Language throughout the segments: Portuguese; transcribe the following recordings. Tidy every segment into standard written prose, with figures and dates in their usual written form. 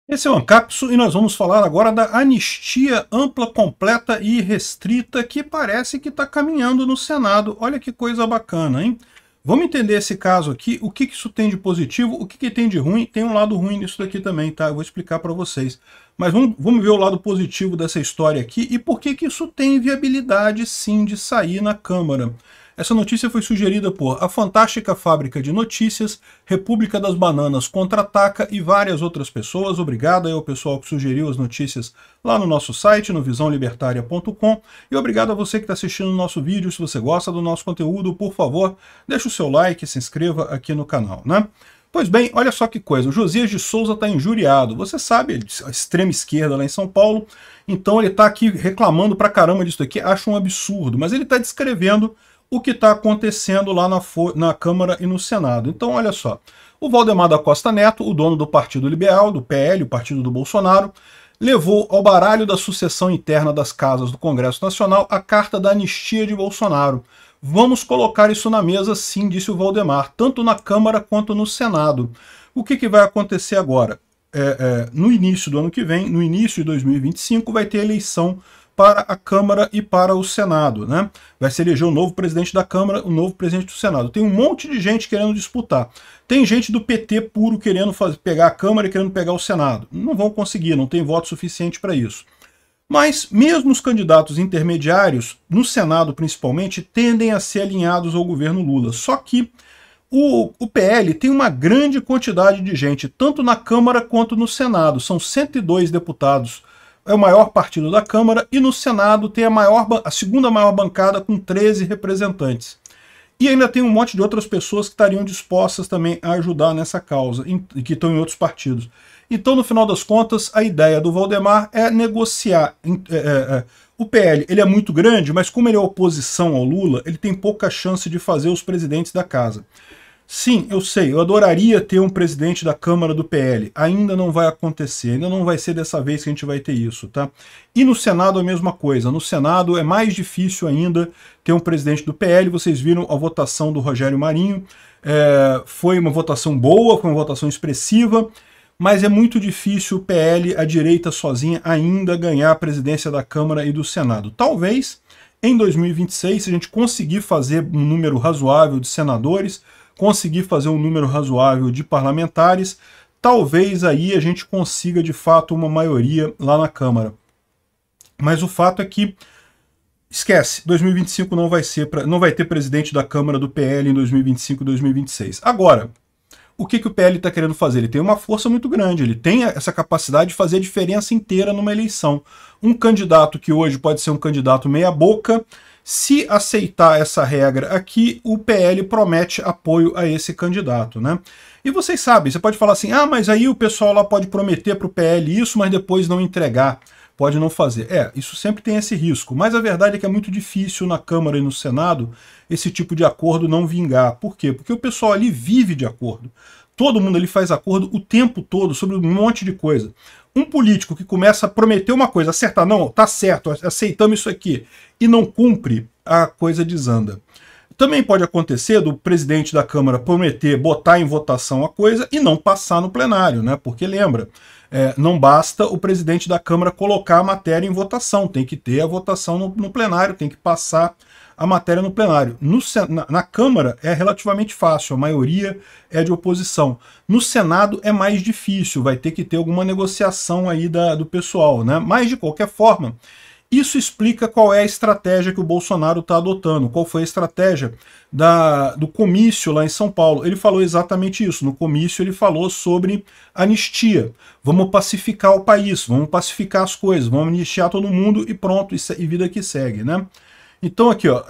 Esse é o Ancapso e nós vamos falar agora da anistia ampla, completa e restrita que parece que está caminhando no Senado. Olha que coisa bacana, hein? Vamos entender esse caso aqui, o que isso tem de positivo, o que tem de ruim. Tem um lado ruim nisso daqui também, tá? Eu vou explicar para vocês. Mas vamos ver o lado positivo dessa história aqui e por que isso tem viabilidade, sim, de sair na Câmara. Essa notícia foi sugerida por A Fantástica Fábrica de Notícias, República das Bananas Contra-Ataca e várias outras pessoas. Obrigado aí ao pessoal que sugeriu as notícias lá no nosso site, no visãolibertaria.com. E obrigado a você que está assistindo o nosso vídeo. Se você gosta do nosso conteúdo, por favor, deixe o seu like e se inscreva aqui no canal, né? Pois bem, olha só que coisa, o Josias de Souza está injuriado. Você sabe, a extrema esquerda lá em São Paulo, então ele está aqui reclamando pra caramba disso aqui, acha um absurdo, mas ele está descrevendo o que está acontecendo lá na Câmara e no Senado. Então, olha só, o Valdemar da Costa Neto, o dono do Partido Liberal, do PL, o partido do Bolsonaro, levou ao baralho da sucessão interna das casas do Congresso Nacional a carta da anistia de Bolsonaro. Vamos colocar isso na mesa, sim, disse o Valdemar, tanto na Câmara quanto no Senado. O que vai acontecer agora? No início do ano que vem, no início de 2025, vai ter eleição para a Câmara e para o Senado, né? Vai se eleger o novo presidente da Câmara, o novo presidente do Senado. Tem um monte de gente querendo disputar. Tem gente do PT puro querendo pegar a Câmara e querendo pegar o Senado. Não vão conseguir, não tem voto suficiente para isso. Mas mesmo os candidatos intermediários, no Senado principalmente, tendem a ser alinhados ao governo Lula. Só que o PL tem uma grande quantidade de gente, tanto na Câmara quanto no Senado. São 102 deputados. É o maior partido da Câmara, e no Senado tem a segunda maior bancada com 13 representantes. E ainda tem um monte de outras pessoas que estariam dispostas também a ajudar nessa causa, que estão em outros partidos. Então, no final das contas, a ideia do Valdemar é negociar. O PL ele é muito grande, mas como ele é oposição ao Lula, ele tem pouca chance de fazer os presidentes da casa. Sim, eu sei, eu adoraria ter um presidente da Câmara do PL. Ainda não vai acontecer, ainda não vai ser dessa vez que a gente vai ter isso, tá? E no Senado a mesma coisa. No Senado é mais difícil ainda ter um presidente do PL. Vocês viram a votação do Rogério Marinho. Foi uma votação boa, foi uma votação expressiva, mas é muito difícil o PL, a direita sozinha, ainda ganhar a presidência da Câmara e do Senado. Talvez em 2026, se a gente conseguir fazer um número razoável de senadores, conseguir fazer um número razoável de parlamentares, talvez aí a gente consiga de fato uma maioria lá na Câmara. Mas o fato é que, esquece, 2025 não vai ter presidente da Câmara do PL em 2025 e 2026. Agora, o que o PL está querendo fazer? Ele tem uma força muito grande, ele tem essa capacidade de fazer a diferença inteira numa eleição. Um candidato que hoje pode ser um candidato meia boca, se aceitar essa regra aqui, o PL promete apoio a esse candidato, né? E vocês sabem, você pode falar assim, ah, mas aí o pessoal lá pode prometer para o PL isso, mas depois não entregar, pode não fazer. Isso sempre tem esse risco, mas a verdade é que é muito difícil na Câmara e no Senado esse tipo de acordo não vingar. Por quê? Porque o pessoal ali vive de acordo. Todo mundo ali faz acordo o tempo todo sobre um monte de coisa. Um político que começa a prometer uma coisa, acertar, não, tá certo, aceitamos isso aqui, e não cumpre, a coisa desanda. Também pode acontecer do presidente da Câmara prometer botar em votação a coisa e não passar no plenário, né? Porque lembra, não basta o presidente da Câmara colocar a matéria em votação, tem que ter a votação no plenário, tem que passar a matéria no plenário. Na Câmara é relativamente fácil, a maioria é de oposição. No Senado é mais difícil, vai ter que ter alguma negociação aí do pessoal, né? Mas, de qualquer forma, isso explica qual é a estratégia que o Bolsonaro está adotando, qual foi a estratégia do comício lá em São Paulo. Ele falou exatamente isso. No comício ele falou sobre anistia. Vamos pacificar o país, vamos pacificar as coisas, vamos anistiar todo mundo e pronto, e vida que segue, né? Então aqui, ó,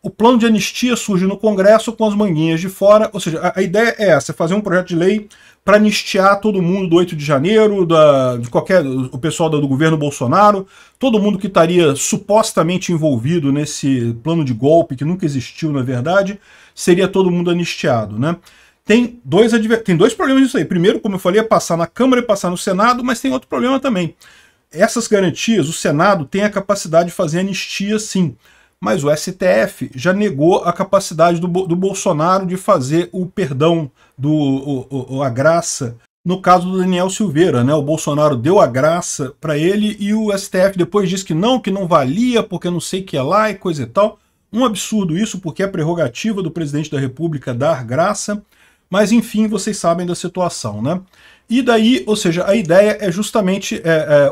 o plano de anistia surge no Congresso com as manguinhas de fora, ou seja, a ideia é essa, fazer um projeto de lei para anistiar todo mundo do 8 de janeiro, o pessoal do governo Bolsonaro, todo mundo que estaria supostamente envolvido nesse plano de golpe, que nunca existiu na verdade, seria todo mundo anistiado, né? Tem dois problemas disso aí. Primeiro, como eu falei, é passar na Câmara e passar no Senado, mas tem outro problema também. Essas garantias, o Senado tem a capacidade de fazer anistia sim, mas o STF já negou a capacidade do Bolsonaro de fazer o perdão, a graça no caso do Daniel Silveira, né? O Bolsonaro deu a graça para ele e o STF depois disse que não valia, porque não sei o que é lá e coisa e tal. Um absurdo isso, porque é prerrogativa do presidente da República dar graça, mas enfim, vocês sabem da situação, né? E daí, ou seja, a ideia é justamente,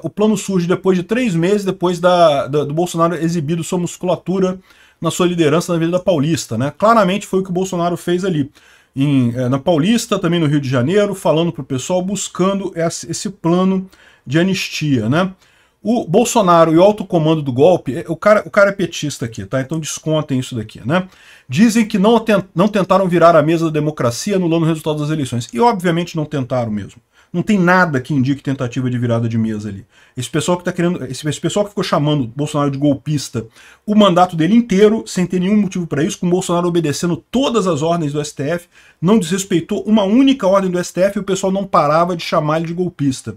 o plano surge depois de 3 meses, depois do Bolsonaro exibido sua musculatura na sua liderança na Avenida Paulista, né? Claramente foi o que o Bolsonaro fez ali. Na Paulista, também no Rio de Janeiro, falando para o pessoal, buscando esse plano de anistia, né? O Bolsonaro e o alto comando do golpe, o cara é petista aqui, tá? Então descontem isso daqui, né? Dizem que não tentaram virar a mesa da democracia anulando o resultado das eleições. E obviamente não tentaram mesmo. Não tem nada que indique tentativa de virada de mesa ali. Esse pessoal que tá querendo, esse pessoal que ficou chamando Bolsonaro de golpista o mandato dele inteiro, sem ter nenhum motivo para isso, com o Bolsonaro obedecendo todas as ordens do STF, não desrespeitou uma única ordem do STF e o pessoal não parava de chamar ele de golpista.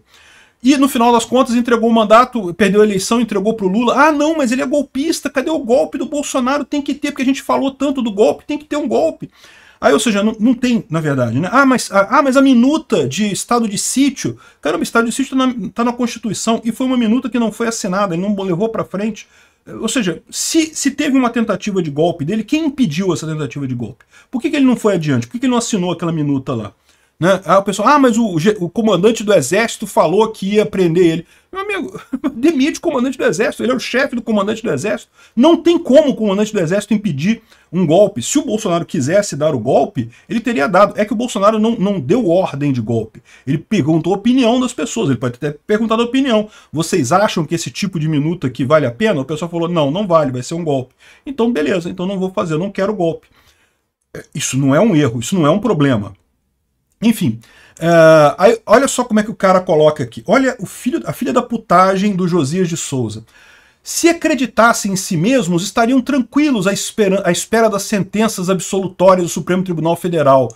E no final das contas entregou o mandato, perdeu a eleição, entregou para o Lula. Ah não, mas ele é golpista, cadê o golpe do Bolsonaro? Tem que ter, porque a gente falou tanto do golpe, tem que ter um golpe. Aí, ou seja, não tem, na verdade, né? Mas a minuta de estado de sítio, caramba, estado de sítio tá na Constituição, e foi uma minuta que não foi assinada, ele não levou para frente. Ou seja, se teve uma tentativa de golpe dele, quem impediu essa tentativa de golpe? Por que ele não foi adiante? Por que ele não assinou aquela minuta lá? Né? O pessoal, mas o comandante do exército falou que ia prender ele. Meu amigo, demite o comandante do exército, ele é o chefe do comandante do exército. Não tem como o comandante do exército impedir um golpe. Se o Bolsonaro quisesse dar o golpe, ele teria dado. É que o Bolsonaro não deu ordem de golpe. Ele perguntou a opinião das pessoas, ele pode ter perguntado a opinião. Vocês acham que esse tipo de minuta aqui vale a pena? O pessoal falou, não vale, vai ser um golpe. Então beleza, então não vou fazer, eu não quero golpe. Isso não é um erro, isso não é um problema. Enfim, aí, olha só como é que o cara coloca aqui. Olha a filha da putagem do Josias de Souza. Se acreditassem em si mesmos, estariam tranquilos à espera das sentenças absolutórias do Supremo Tribunal Federal.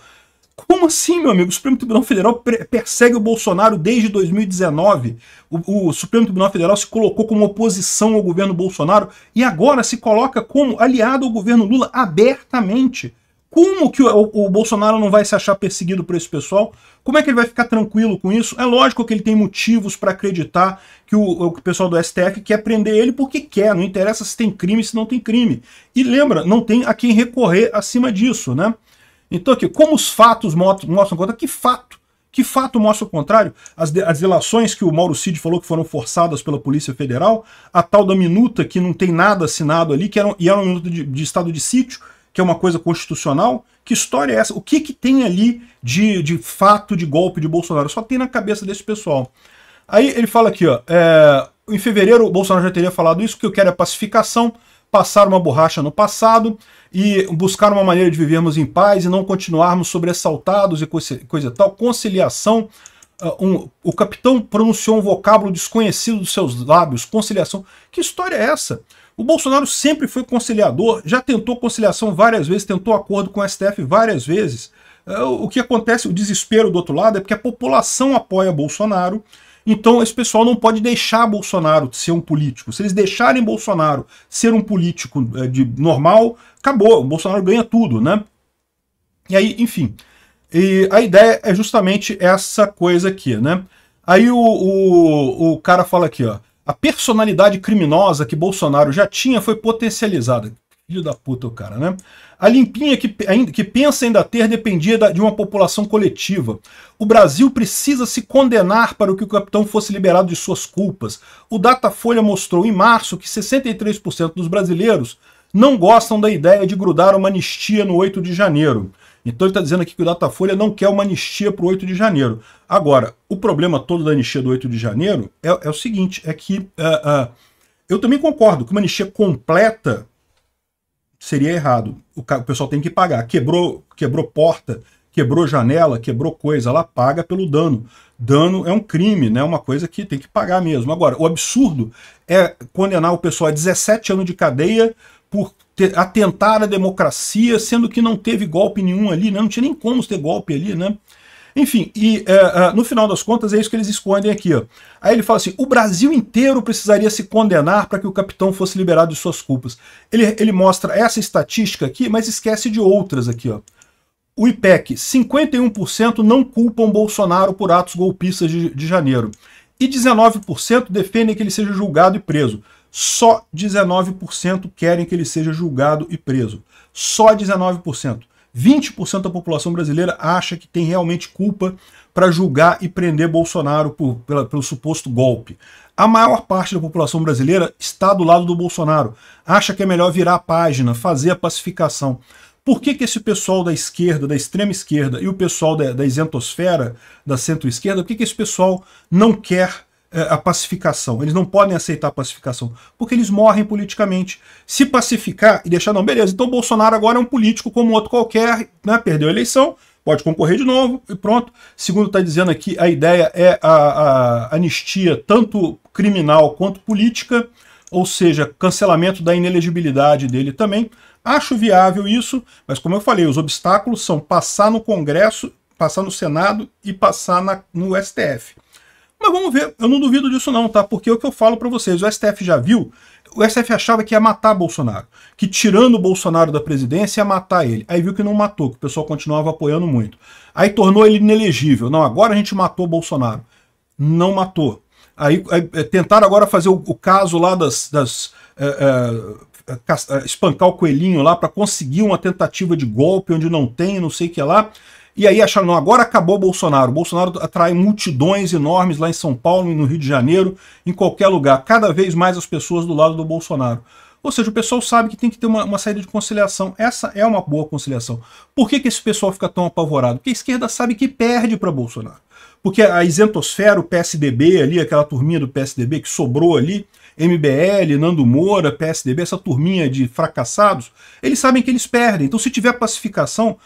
Como assim, meu amigo? O Supremo Tribunal Federal persegue o Bolsonaro desde 2019. O Supremo Tribunal Federal se colocou como oposição ao governo Bolsonaro e agora se coloca como aliado ao governo Lula abertamente. Como que o Bolsonaro não vai se achar perseguido por esse pessoal? Como é que ele vai ficar tranquilo com isso? É lógico que ele tem motivos para acreditar que o pessoal do STF quer prender ele porque quer, não interessa se tem crime, se não tem crime. E lembra, não tem a quem recorrer acima disso, né? Então aqui, como os fatos mostram contra, que fato? Que fato mostra o contrário? As delações que o Mauro Cid falou que foram forçadas pela Polícia Federal, a tal da minuta que não tem nada assinado ali, e era uma minuta de estado de sítio, que é uma coisa constitucional. Que história é essa? O que tem ali de fato de golpe de Bolsonaro? Só tem na cabeça desse pessoal. Aí ele fala aqui, ó, em fevereiro o Bolsonaro já teria falado isso, que eu quero é pacificação, passar uma borracha no passado e buscar uma maneira de vivermos em paz e não continuarmos sobressaltados e coisa tal, conciliação. O capitão pronunciou um vocábulo desconhecido dos seus lábios, conciliação. Que história é essa? O Bolsonaro sempre foi conciliador, já tentou conciliação várias vezes, tentou acordo com o STF várias vezes. O que acontece, o desespero do outro lado, é porque a população apoia Bolsonaro, então esse pessoal não pode deixar Bolsonaro ser um político. Se eles deixarem Bolsonaro ser um político normal, acabou, o Bolsonaro ganha tudo, né? E aí, enfim, e a ideia é justamente essa coisa aqui, né? Aí o cara fala aqui, ó, a personalidade criminosa que Bolsonaro já tinha foi potencializada. Filho da puta o cara, né? A limpinha que pensa ainda ter dependia de uma população coletiva. O Brasil precisa se condenar para que o capitão fosse liberado de suas culpas. O Datafolha mostrou em março que 63% dos brasileiros não gostam da ideia de grudar uma anistia no 8 de janeiro. Então ele está dizendo aqui que o Datafolha não quer uma anistia para o 8 de janeiro. Agora, o problema todo da anistia do 8 de janeiro é o seguinte, é que eu também concordo que uma anistia completa seria errado. O pessoal tem que pagar. Quebrou porta, quebrou janela, quebrou coisa lá, paga pelo dano. Dano é um crime, né? Uma coisa que tem que pagar mesmo. Agora, o absurdo é condenar o pessoal a 17 anos de cadeia por atentar à democracia, sendo que não teve golpe nenhum ali, né? Não tinha nem como ter golpe ali, né? Enfim, e no final das contas é isso que eles escondem aqui, ó. Aí ele fala assim, o Brasil inteiro precisaria se condenar para que o capitão fosse liberado de suas culpas. Ele mostra essa estatística aqui, mas esquece de outras aqui, ó. O IPEC, 51% não culpam Bolsonaro por atos golpistas de janeiro. E 19% defendem que ele seja julgado e preso. Só 19% querem que ele seja julgado e preso. Só 19%. 20% da população brasileira acha que tem realmente culpa para julgar e prender Bolsonaro pelo suposto golpe. A maior parte da população brasileira está do lado do Bolsonaro. Acha que é melhor virar a página, fazer a pacificação. Por que esse pessoal da esquerda, da extrema esquerda, e o pessoal da isentosfera, da centro-esquerda, por que esse pessoal não quer a pacificação? Eles não podem aceitar a pacificação, porque eles morrem politicamente. Se pacificar e deixar, não, beleza, então Bolsonaro agora é um político como outro qualquer, né, perdeu a eleição, pode concorrer de novo e pronto. Segundo está dizendo aqui, a ideia é a anistia tanto criminal quanto política, ou seja, cancelamento da inelegibilidade dele também. Acho viável isso, mas como eu falei, os obstáculos são passar no Congresso, passar no Senado e passar no STF. Mas vamos ver, eu não duvido disso não, tá? Porque é o que eu falo para vocês, o STF já viu, o STF achava que ia matar Bolsonaro, que tirando o Bolsonaro da presidência ia matar ele. Aí viu que não matou, que o pessoal continuava apoiando muito. Aí tornou ele inelegível. Não, agora a gente matou Bolsonaro. Não matou. Aí tentaram agora fazer o caso lá espancar o coelhinho lá para conseguir uma tentativa de golpe onde não tem, não sei o que lá. E aí acharam, não, agora acabou Bolsonaro. Bolsonaro atrai multidões enormes lá em São Paulo e no Rio de Janeiro, em qualquer lugar. Cada vez mais as pessoas do lado do Bolsonaro. Ou seja, o pessoal sabe que tem que ter uma saída de conciliação. Essa é uma boa conciliação. Por que esse pessoal fica tão apavorado? Porque a esquerda sabe que perde para Bolsonaro. Porque a isentosfera, o PSDB ali, aquela turminha do PSDB que sobrou ali, MBL, Nando Moura, PSDB, essa turminha de fracassados, eles sabem que eles perdem. Então se tiver pacificação,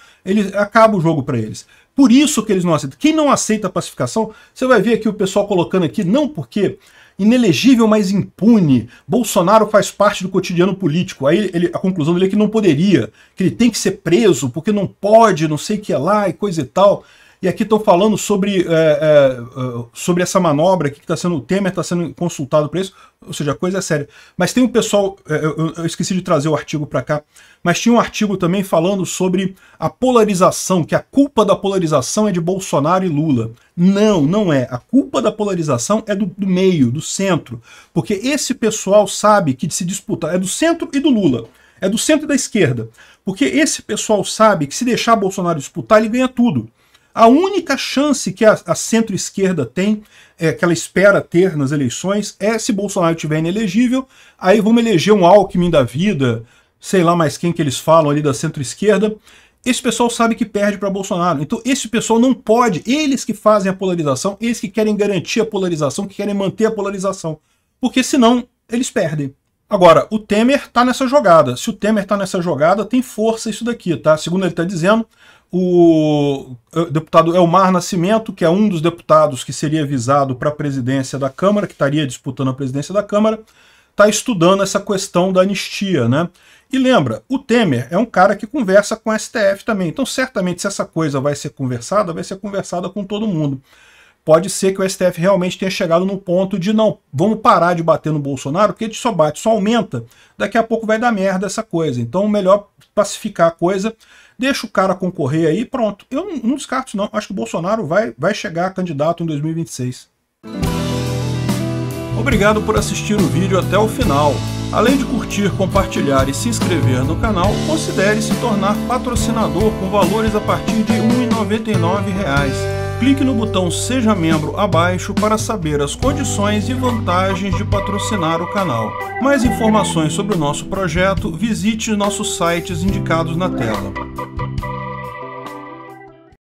acaba o jogo para eles. Por isso que eles não aceitam. Quem não aceita a pacificação, você vai ver aqui o pessoal colocando aqui, não porque inelegível, mas impune, Bolsonaro faz parte do cotidiano político. Aí a conclusão dele é que não poderia, que ele tem que ser preso, porque não pode, não sei o que é lá e coisa e tal. E aqui estão falando sobre essa manobra aqui que está sendo, o Temer está sendo consultado para isso, ou seja, a coisa é séria. Mas tem um pessoal, eu esqueci de trazer o artigo para cá, mas tinha um artigo também falando sobre a polarização, que a culpa da polarização é de Bolsonaro e Lula. Não, não é. A culpa da polarização é do meio, do centro, porque esse pessoal sabe que se disputa é do centro e do Lula. É do centro e da esquerda. Porque esse pessoal sabe que se deixar Bolsonaro disputar, ele ganha tudo. A única chance que a centro-esquerda tem, que ela espera ter nas eleições, é se Bolsonaro estiver inelegível, aí vamos eleger um Alckmin da vida, sei lá mais quem que eles falam ali da centro-esquerda. Esse pessoal sabe que perde para Bolsonaro. Então esse pessoal não pode, eles que fazem a polarização, eles que querem garantir a polarização, que querem manter a polarização. Porque senão eles perdem. Agora, o Temer está nessa jogada. Se o Temer está nessa jogada, tem força isso daqui, tá? Segundo ele está dizendo, o deputado Elmar Nascimento, que é um dos deputados que seria visado para a presidência da Câmara, que estaria disputando a presidência da Câmara, está estudando essa questão da anistia, né? E lembra, o Temer é um cara que conversa com o STF também. Então, certamente, se essa coisa vai ser conversada com todo mundo. Pode ser que o STF realmente tenha chegado no ponto de não, vamos parar de bater no Bolsonaro, porque ele só bate, só aumenta, daqui a pouco vai dar merda essa coisa. Então melhor pacificar a coisa, deixa o cara concorrer aí, pronto. Eu não descarto não, acho que o Bolsonaro vai chegar candidato em 2026. Obrigado por assistir o vídeo até o final. Além de curtir, compartilhar e se inscrever no canal, considere se tornar patrocinador com valores a partir de R$ 1,99. Clique no botão Seja Membro abaixo para saber as condições e vantagens de patrocinar o canal. Mais informações sobre o nosso projeto, visite nossos sites indicados na tela.